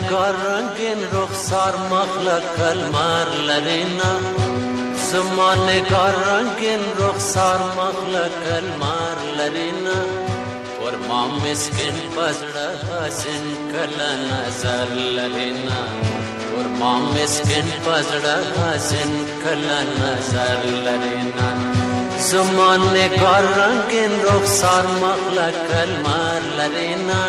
نگار رنگین رخسار مخلق کلمار لرینا زما نگار رنگین رخسار مخلق کلمار لرینا ورما مسکین پزړه حسین کله نظر لرینا ورما مسکین پزړه حسین کله نظر لرینا زما نگار رنگین رخسار مخلق کلمار لرینا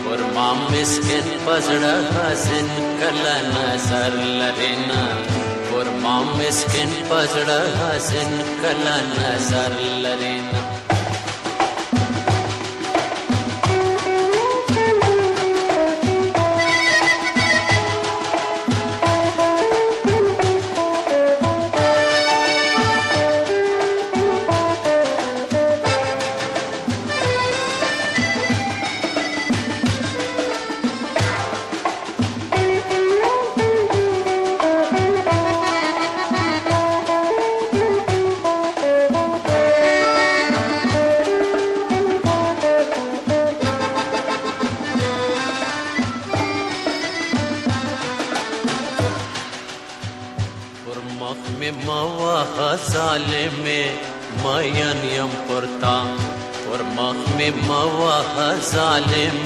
ورما مسکین پزړه حسین کله نظر لرینا ورما مسکین پزړه حسین کله نظر لرینا مواها ظالم مین یم پرتا ورمخ می مواها ظالم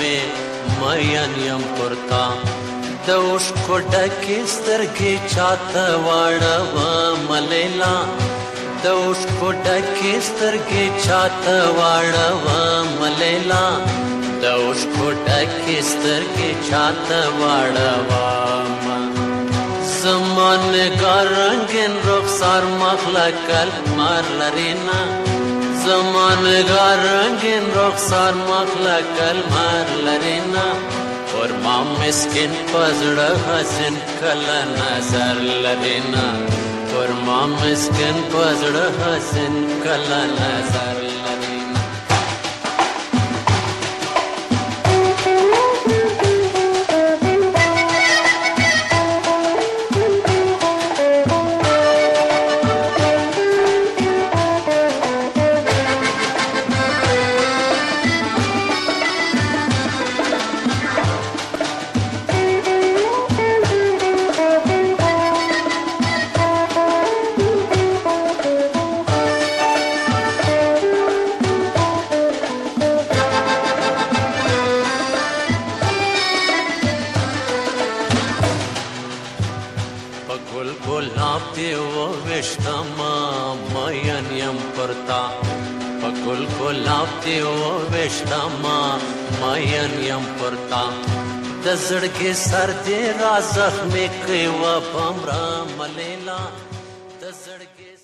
مین یم پرتا دوش کو ډکی سترګې چاته واړه ملیلا دوش کو ډکی سترګې چاته واړه ملیلا دوش کو ډکی سترګې چاته واړه زمان نگار رنگین رخسار مخلق کلمار لرینا زمان نگار رنگین رخسار مخلق کلمار لرینا ورما مسکین پزړه حسین کله نظر لرینا ورما مسکین پزړه حسین کله نظر لرینا گل گلاب دی و وشتما مین یم پرتا گل گلاب دی و وشتما مین یم پرتا د زړګي سر دی را زخمي کوي و پمرا ملیلا د زړګي